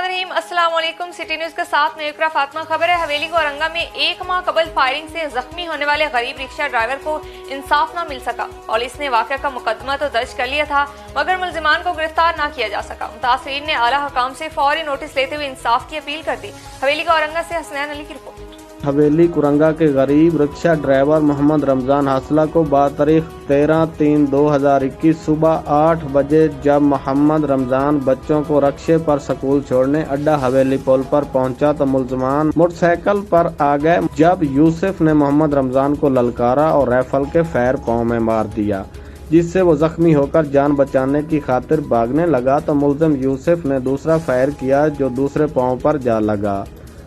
बिस्मिल्लाहिर्रहमानिर्रहीम। अस्सलाम वालेकुम। सिटी न्यूज के साथ मैं इकरा फातिमा। खबर है, हवेली औरंगा में 1 माह कबल फायरिंग से जख्मी होने वाले गरीब रिक्शा ड्राइवर को इंसाफ न मिल सका। पुलिस ने वाक़या का मुकदमा तो दर्ज कर लिया था, मगर मुलजिमान को गिरफ्तार न किया जा सका। मुतासिरीन ने आला हुकाम से फौरी नोटिस लेते हुए इंसाफ की अपील कर दी। हवेली औरंगा से हसनैन अली की रिपोर्ट। हवेली कुरंगा के गरीब रिक्शा ड्राइवर मोहम्मद रमजान हासला को बातारीख 13/3/2021 सुबह 8 बजे जब मोहम्मद रमजान बच्चों को रक्शे पर स्कूल छोड़ने अड्डा हवेली पुल पर पहुंचा तो मुलजमान मोटरसाइकिल पर आ गए। जब यूसुफ ने मोहम्मद रमजान को ललकारा और राइफल के फायर पाँव में मार दिया, जिससे वो जख्मी होकर जान बचाने की खातिर भागने लगा तो मुलजिम यूसुफ ने दूसरा फायर किया जो दूसरे पाँव पर जा लगा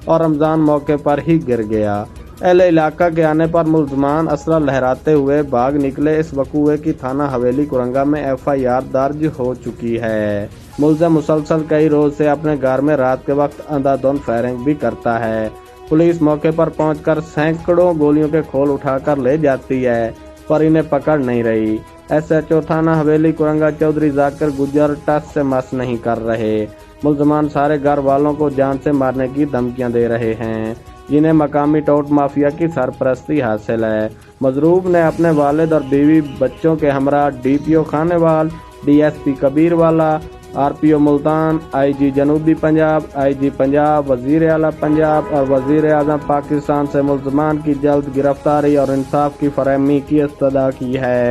और रमजान मौके पर ही गिर गया। अहले इलाका के आने पर मुलजमान असला लहराते हुए भाग निकले। इस वकूए की थाना हवेली कुरंगा में FIR दर्ज हो चुकी है। मुलजिम मुसलसल कई रोज से अपने घर में रात के वक्त अंधाधुंध फायरिंग भी करता है। पुलिस मौके पर पहुंचकर सैकड़ों गोलियों के खोल उठाकर ले जाती है, पर इन्हें पकड़ नहीं रही। SHO थाना हवेली कुरंगा चौधरी जाकिर गुजर टस से मस नहीं कर रहे। मुलजमान सारे घर वालों को जान से मारने की धमकियां दे रहे हैं, जिन्हें मकामी टोट माफिया की सरपरस्ती हासिल है। मजरूब ने अपने वालिद और बीवी बच्चों के हमरा DPO Khanewal, DSP Kabirwala, RPO Multan, IG जनूबी पंजाब, IG पंजाब, वजीर आला पंजाब और वजीर आजम पाकिस्तान से मुलजमान की जल्द गिरफ्तारी और इंसाफ की फरहमी की इस्तदा की है।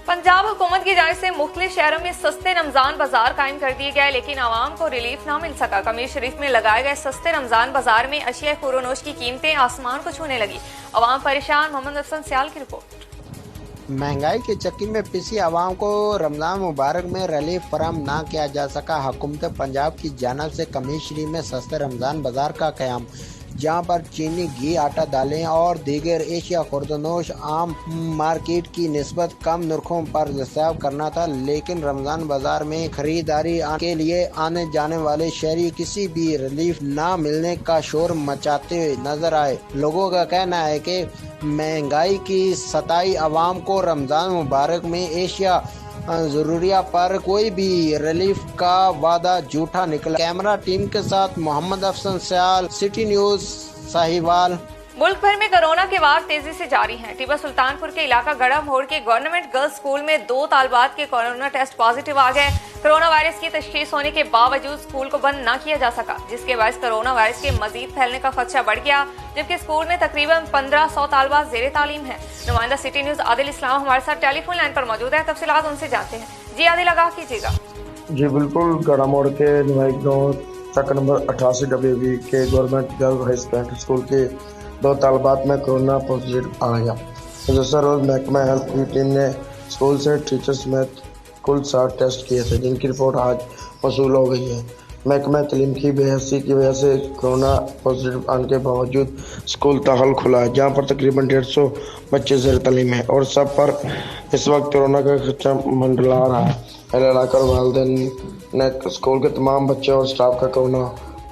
पंजाब हुकूमत की जानिब से मुख्तलिफ शहरों में सस्ते रमजान बाजार कायम कर दिए गए, लेकिन आवाम को रिलीफ न मिल सका। कमीर शरीफ में लगाए गए सस्ते रमजान बाजार में अशिया खुरोनोश की कीमतें आसमान को छूने लगी। आवाम परेशान। मोहम्मद अफसन सियाल की रिपोर्ट। महंगाई के चक्की में पिसी आवाम को रमजान मुबारक में रिलीफ फराहम ना किया जा सका। हुकूमत पंजाब की जानिब से कमीर शरीफ में सस्ते रमजान बाजार का क़याम, जहां पर चीनी, घी, आटा, दालें और दीगर एशिया खुर्दनोश आम मार्केट की निस्बत कम नरखों पर दस्तयाब करना था, लेकिन रमजान बाजार में खरीदारी के लिए आने जाने वाले शहरी किसी भी रिलीफ ना मिलने का शोर मचाते नजर आए। लोगों का कहना है कि महंगाई की सताई आवाम को रमजान मुबारक में एशिया जरूरिया पर कोई भी रिलीफ का वादा झूठा निकला। कैमरा टीम के साथ मोहम्मद अफसन सियाल, सिटी न्यूज साहिवाल। मुल्क भर में कोरोना के वार तेजी से जारी हैं। टिब्बा सुल्तानपुर के इलाका गड़ा मोड़ के गवर्नमेंट गर्ल्स स्कूल में 2 तालबात के कोरोना टेस्ट पॉजिटिव आ गए। कोरोना वायरस की तशखीस होने के बावजूद स्कूल को बंद न किया जा सका, जिसके बायस कोरोना वायरस के मजीद फैलने का खदशा बढ़ गया, जबकि स्कूल में तकरीबन 1500 तालबात जेर तालीम है। नुमाइंदा सिटी न्यूज आदिल इस्लाम हमारे साथ टेलीफोन लाइन पर मौजूद है। तफसीलात उनसे जानते हैं। जी आदिल, आगाह कीजिएगा। जी बिल्कुल, गड़ा मोड़ के चक्कर नंबर 88 के government girls high secondary school के 2 तालबात में कोरोना पॉजिटिव आ गया। गुज़श्ता रोज महकमा हेल्थ की टीम ने स्कूल से टीचर्स समेत कुल 60 टेस्ट किए थे, जिनकी रिपोर्ट आज वसूल हो गई है। महकमा तालीम की बेहसी की वजह से कोरोना पॉजिटिव आने के बावजूद स्कूल ताहल खुला है, जहाँ पर तकरीबन 150 बच्चे ज़ेर तालीम है और सब पर इस वक्त कोरोना का खतरा मंडला रहा है। अहले इलाका और वालिदैन ने स्कूल के तमाम बच्चे और स्टाफ का कोरोना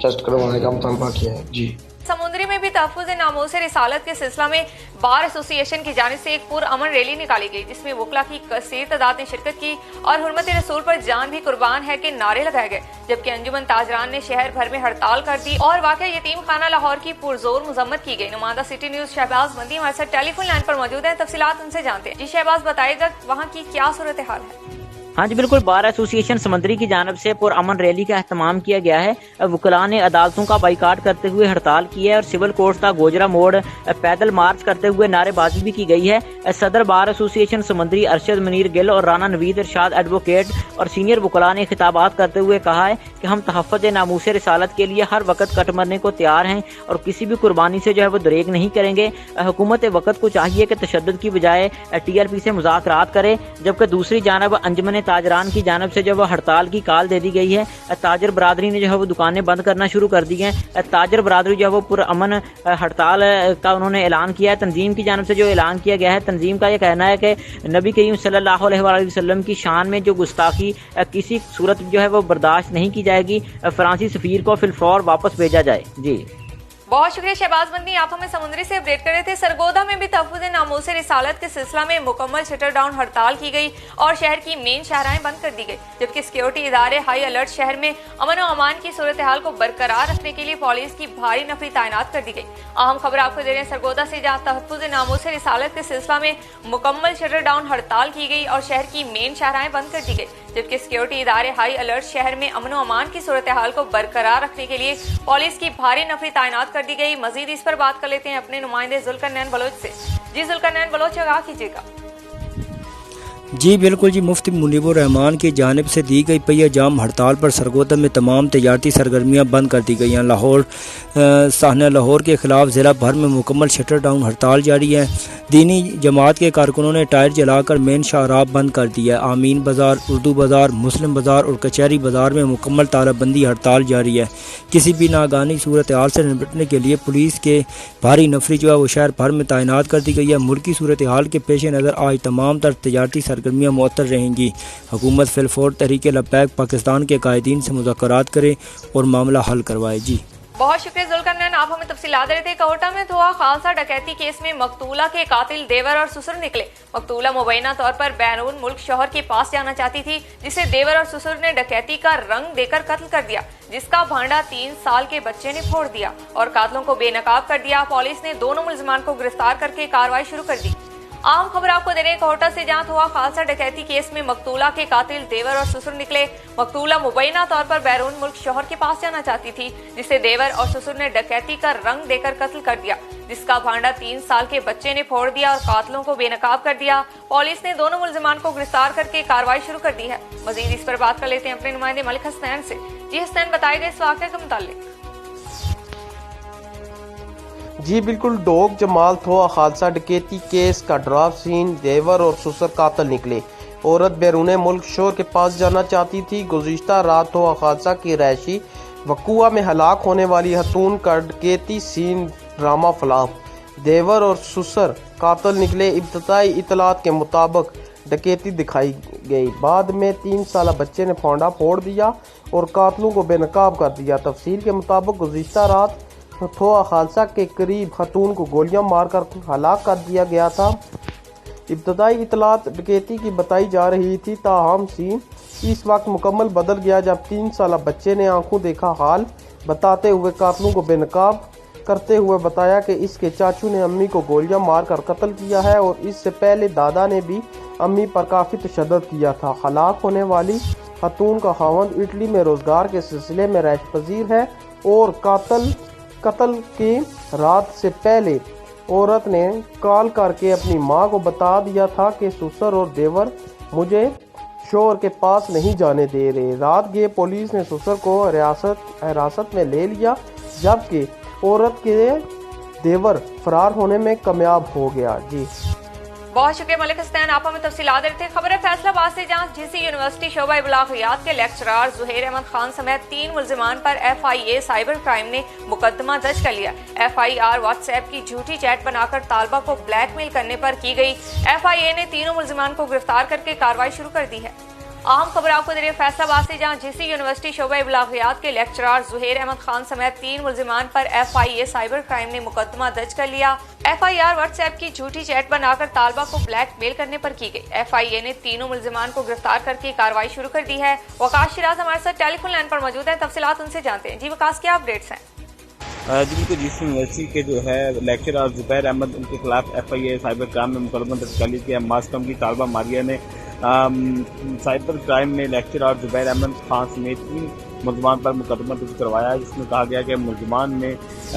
टेस्ट करवाने का मुतालबा किया है। जी समुद्री में भी तहफ़्फ़ुज़ नामूस रिसालत के सिलसिला में बार एसोसिएशन की जानिब से एक पुरअमन रैली निकाली गई, जिसमें वकला की कसीर तादाद ने शिरकत की और हुर्मत रसूल पर जान भी कुर्बान है के नारे लगाए गए, जबकि अंजुमन ताजरान ने शहर भर में हड़ताल कर दी और वाक़या यतीम खाना लाहौर की पुरजोर मजम्मत की गई। नुमाइंदा सिटी न्यूज शहबाज बंदी हमारे साथ टेलीफोन लाइन पर मौजूद है। तफसीलात उनसे जानते हैं। जी शहबाज, बताइएगा वहाँ की क्या सूरत हाल है? हाँ जी बिल्कुल, बार एसोसिएशन समंदरी की जानब से पुरअमन रैली का एहतमाम किया गया है। वकला ने अदालतों का बाइकाट करते हुए हड़ताल की है और सिविल कोर्ट का गोजरा मोड़ पैदल मार्च करते हुए नारेबाजी भी की गई है। सदर बार एसोसिएशन समंदरी अरशद मुनीर गिल और राना नवीद इरशाद एडवोकेट और सीनियर वकला ने खिताबात करते हुए कहा है कि हम तहफ़्फ़ुज़ नामूस रिसालत के लिए हर वक्त कट मरने को तैयार हैं और किसी भी कुर्बानी से जो है वो दरेग नहीं करेंगे। हुकूमत वक्त को चाहिए कि तशद्दुद की बजाय TLP से मुज़ाकरात करे, जबकि दूसरी जानब अंजुमन ताजरान की जानब से जो हड़ताल की काल दे दी गई है। ताजर बरादरी ने जो है वो दुकानें बंद करना शुरू कर दी हैं। ताजर बरादरी जो है वो पुरअमन हड़ताल का उन्होंने ऐलान किया है। तंजीम की जानब से जो ऐलान किया गया है, तंजीम का ये कहना है कि नबी करीम सल्लल्लाहु अलैहि वसल्लम की शान में जो गुस्ताखी किसी सूरत जो है वो बर्दाश्त नहीं की जाएगी। फ्रांसी सफीर को फिलफौर वापस भेजा जाए। जी बहुत शुक्रिया शहबाज बंदी, आप हमें समुद्री से अपडेट कर रहे थे। सरगोदा में भी तहफ़्फ़ुज़ नामूस रिसालत के सिलसिला में मुकम्मल शटर डाउन हड़ताल की गई और शहर की मेन शाहराहें बंद कर दी गई, जबकि सिक्योरिटी इदारे हाई अलर्ट। शहर में अमन और अमान की सूरत हाल को बरकरार रखने के लिए पुलिस की भारी नफरी तैनात कर दी गई। अहम खबर आपको दे रहे हैं सरगोदा से, जहाँ तहफ़्फ़ुज़ नामूस रिसालत के सिलसिला में मुकम्मल शटर डाउन हड़ताल की गई और शहर की मेन शाहराहें बंद कर दी गई, जबकि सिक्योरिटी इदारे हाई अलर्ट। शहर में अमन और अमान की सूरत हाल को बरकरार रखने के लिए पुलिस की भारी नफरी तैनात कर दी गई। मजीद इस पर बात कर लेते हैं अपने नुमाइंदे जुल्करनैन बलोच से। जी जुल्करनैन बलोच, आगाह कीजिएगा। जी बिल्कुल जी, मुफ्ती मुनीबुर रहमान की जानिब से दी गई पहिया जाम हड़ताल पर सरगोदा में तमाम तजारती सरगर्मियाँ बंद कर दी गई हैं। लाहौर साहना लाहौर के खिलाफ ज़िला भर में मुकम्मल शटर डाउन हड़ताल जारी है। दीनी जमात के कारकुनों ने टायर जलाकर मेन शाहराह बंद कर दिया। आमीन बाज़ार, उर्दू बाज़ार, मुस्लिम बाज़ार और कचहरी बाज़ार में मुकम्मल तालाबंदी हड़ताल जारी है। किसी भी नागानी सूरत हाल से निपटने के लिए पुलिस के भारी नफरी जो है वो शहर भर में तैनात कर दी गई है। मुल्की सूरत हाल के पेश नज़र आज तमाम तर तजारती सरगर्मियाँ मुअत्तल रहेंगी। हुकूमत फिलफौर तहरीक लब्बैक पाकिस्तान के कायदीन से मुज़ाकरात करे और मामला हल करवाए। जी बहुत शुक्रिया जुल्करनैन, आप हमें तफसीलात दे रहे थे। कोटा में हुआ खालसा डकैती केस में मकतूला के कातिल देवर और ससुर निकले। मकतूला मुबैना तौर पर बैरून मुल्क शौहर के पास जाना चाहती थी, जिसे देवर और ससुर ने डकैती का रंग देकर कत्ल कर दिया, जिसका भांडा 3 साल के बच्चे ने फोड़ दिया और कातिलों को बेनकाब कर दिया। पुलिस ने दोनों मुलजमान को गिरफ्तार करके कार्रवाई शुरू कर दी। आम खबर आपको दे रहे हैं कोटा से, जहाँ हुआ खालसा डकैती केस में मकतूला के कातिल देवर और ससुर निकले। मकतूला मुबैना तौर पर बैरून मुल्क शौहर के पास जाना चाहती थी, जिसे देवर और ससुर ने डकैती का रंग देकर कत्ल कर दिया, जिसका भांडा 3 साल के बच्चे ने फोड़ दिया और कातिलों को बेनकाब कर दिया। पुलिस ने दोनों मुलजमान को गिरफ्तार करके कार्रवाई शुरू कर दी है। मजीद इस पर बात कर लेते हैं अपने नुमाइंदे मलिक हसनैन से। जी हसनैन, बताएगा इस वाक़े के मुतालिक। जी बिल्कुल, डोग जमाल थोआ खालसा डकैती केस का ड्राफ्ट सीन, देवर और ससुर कातिल निकले। औरत बैरून मुल्क शोर के पास जाना चाहती थी। गुज़िश्ता रात थोआ खालसा की रैशी वकुआ में हलाक होने वाली खतून का डकैती सीन ड्रामा फ्लॉप। देवर और ससुर कातिल निकले। इब्तदाई इतलात के मुताबिक डकैती दिखाई गई, बाद में 3 साल बच्चे ने फांडा फोड़ दिया और कातिलों को बेनकाब कर दिया। तफसील के मुताबिक गुज़िश्ता रात थोआ खालसा के करीब खतून को गोलियां मारकर हलाक कर दिया गया था। इब्तदाई इतलात डकैती की बताई जा रही थी, ताहम सीन इस वक्त मुकम्मल बदल गया जब 3 साल बच्चे ने आंखों देखा हाल बताते हुए कातिलों को बेनकाब करते हुए बताया कि इसके चाचू ने अम्मी को गोलियां मारकर कत्ल किया है और इससे पहले दादा ने भी अम्मी पर काफ़ी तशद्दुद किया था। हलाक होने वाली खतून का खावंद इटली में रोजगार के सिलसिले में रैश पजीर है और कत्ल की रात से पहले औरत ने कॉल करके अपनी मां को बता दिया था कि ससुर और देवर मुझे शोहर के पास नहीं जाने दे रहे। रात गए पुलिस ने ससुर को हिरासत में ले लिया, जबकि औरत के देवर फरार होने में कामयाब हो गया। जी बहुत शुक्रिया मलिक हसनैन, आप हमें तफसीलात दे रहे थे। खबर है फैसलाबाद से, जहाँ जीसी यूनिवर्सिटी शोबा इब्लागियात के लेक्चरार ज़ुहैर अहमद खान समेत 3 मुलजिमान पर FIA साइबर क्राइम ने मुकदमा दर्ज कर लिया। FIR व्हाट्सएप की झूठी चैट बनाकर तालबा को ब्लैकमेल करने पर की गई। FIA ने तीनों मुलजिमान को गिरफ्तार करके कार्रवाई शुरू कर दी है। अहम खबर आपको दे रही है फैसलाबाद से, जहाँ जीसी यूनिवर्सिटी शोबा इब्लागियात के लेक्चरार ज़ुहैर अहमद खान समेत 3 मुलजिमान पर FIA साइबर क्राइम ने मुकदमा दर्ज कर लिया। FIR व्हाट्सएप की झूठी चैट बनाकर तालबा को ब्लैकमेल करने पर की गई। FIA ने तीनों मुलजिमान को गिरफ्तार करके कार्रवाई शुरू कर दी है। वकास शिराज हमारे साथ टेलीफोन लाइन पर मौजूद है, तफसीलात उनसे जानते हैं। जी वकास, क्या अपडेट्स हैं? जी तो जीसी यूनिवर्सिटी के जो है लेक्चरर ज़ुबैर अहमद, उनके खिलाफ FIA साइबर क्राइम में मुकदमा दर्ज कर लिया। मास्कम की तालबा मारिया ने साइबर क्राइम में लेक्चरर ज़ुबैर अहमद खान समेत 3 मुलजमान पर मुकदमा दर्ज करवाया, जिसमें कहा गया कि मुलजमान ने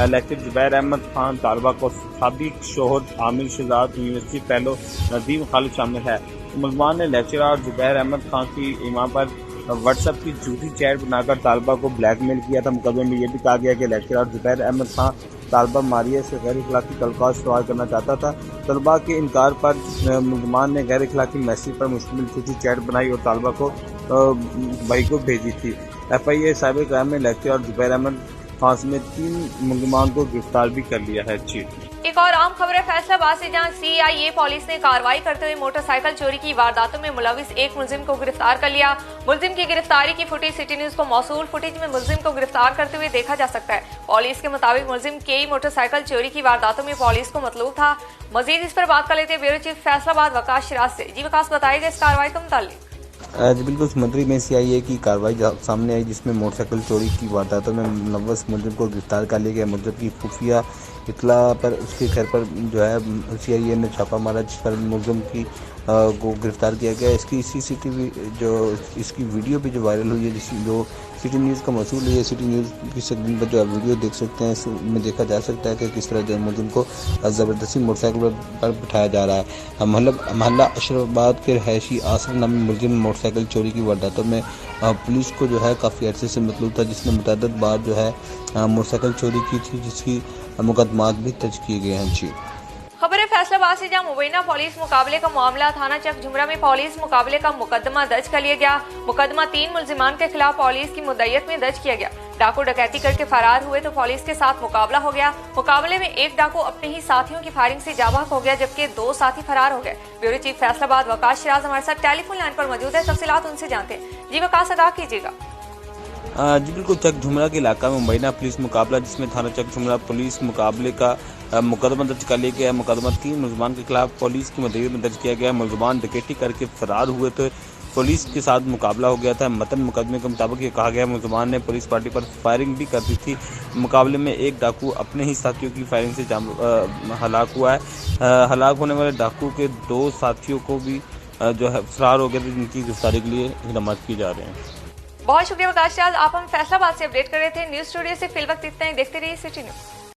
लेक्चरर ज़ुबैर अहमद खान तालबा को साबिक शोहर आमिर शहजाद, यूनिवर्सिटी फेलो नदीम खालिद शामिल है। मुलजमान ने लेक्चरर ज़ुबैर अहमद खान की इमाम पर व्हाट्सएप की झूठी चैट बनाकर तालबा को ब्लैकमेल किया था। मुकदमे में यह भी कहा गया कि लेक्चरर ज़ुबैर अहमद खान तालबा मारिया से गैर अखलाकी तल्फात इस्तेमाल करना चाहता था। तलबा के इनकार पर मुलजमान ने गैर अखलाकी मैसेज पर मुश्तमिल झूठी चैट बनाई और तालबा को भाई को भेजी थी। FIA साइबर क्राइम में लेक्चरर ज़ुबैर अहमद खान में 3 मुलजमान को गिरफ्तार भी कर लिया है। जी एक और आम खबर है फैसलाबाद से, जहां CIA पुलिस ने कार्रवाई करते हुए मोटरसाइकिल चोरी की वारदातों में मुलविस एक मुलजिम को गिरफ्तार कर लिया। मुलजिम की गिरफ्तारी की फुटेज सिटी न्यूज को मौसूल। फुटेज में मुलजिम को गिरफ्तार करते हुए देखा जा सकता है। पुलिस के मुताबिक मुलजिम कई मोटरसाइकिल चोरी की वारदातों में पुलिस को मतलूब था। मजीद इस पर बात कर लेते हैं ब्यूरो चीफ फैसलाबाद वकास शिराज से। जी वकास, बताइएगा इस कार्रवाई के मुतालिक। जी बिल्कुल, मंत्री में CIA की कार्रवाई सामने आई जिसमें मोटरसाइकिल चोरी की वारदातों में मुलव्वस मुलजिम को गिरफ्तार कर लिया गया। मुलजिम की खुफिया इतला पर उसके घर पर जो है CIA ने छापा मारा, जिस पर मुलजिम की को गिरफ्तार किया गया। इसकी CCTV जो इसकी वीडियो भी जो वायरल हुई है, जो सिटी न्यूज़ का मौसूल है, सिटी न्यूज़ की स्क्रीन पर जो आप वीडियो देख सकते हैं, इसमें देखा जा सकता है कि किस तरह जो मुलजिम को ज़बरदस्ती मोटरसाइकिल पर बिठाया जा रहा है। महल्ला अशरफाबाद के रहायशी आसर नामी मुलजिम मोटरसाइकिल चोरी की वारदातों में पुलिस को जो है काफ़ी अरसे से मतलूब था, जिसने मुतअद्दिद बार जो है मोटरसाइकिल चोरी की थी, जिसकी मुकदमात भी दर्ज किए गए हैं। जी खबर है फैसलाबाद से, जहां मुबैना पुलिस मुकाबले का मामला थाना चक झुमरा में पुलिस मुकाबले का मुकदमा दर्ज कर लिया गया। मुकदमा 3 मुलजिमान के खिलाफ पुलिस की मुद्दत में दर्ज किया गया। डाकू डकैती करके फरार हुए तो पुलिस के साथ मुकाबला हो गया। मुकाबले में एक डाकू अपने ही साथियों की फायरिंग से जाबाक हो गया, जबकि 2 साथी फरार हो गए। ब्यूरो चीफ फैसलाबाद वकास शिराज हमारे साथ टेलीफोन लाइन पर मौजूद है, तफसीलात उनसे जानते हैं। जी वकास, अदा कीजिएगा। जी बिल्कुल, चक झुमरा के इलाका में मुबैना पुलिस मुकाबला, जिसमें थाना चक झुमरा पुलिस मुकाबले का मुकदमा दर्ज कर लिया गया। मुकदमा 3 मुलजमान के खिलाफ पुलिस की मदद में दर्ज किया गया। मुलजमान डकैती करके फरार हुए थे, पुलिस के साथ मुकाबला हो गया था। मतन मुकदमे के मुताबिक ये कहा गया मुलजमान ने पुलिस पार्टी पर फायरिंग भी कर दी थी। मुकाबले में एक डाकू अपने ही साथियों की फायरिंग से हलाक हुआ है। हलाक होने वाले डाकू के 2 साथियों को भी जो है फरार हो गए थे, जिनकी गिरफ्तारी के लिए इक़दाम किए जा रहे हैं। बहुत शुक्रिया वकास शिराज, आप हम फैसलाबाद से अपडेट कर रहे थे। न्यूज स्टूडियो से फिल वक्त इतना ही। देखते रहिए सिटी न्यूज।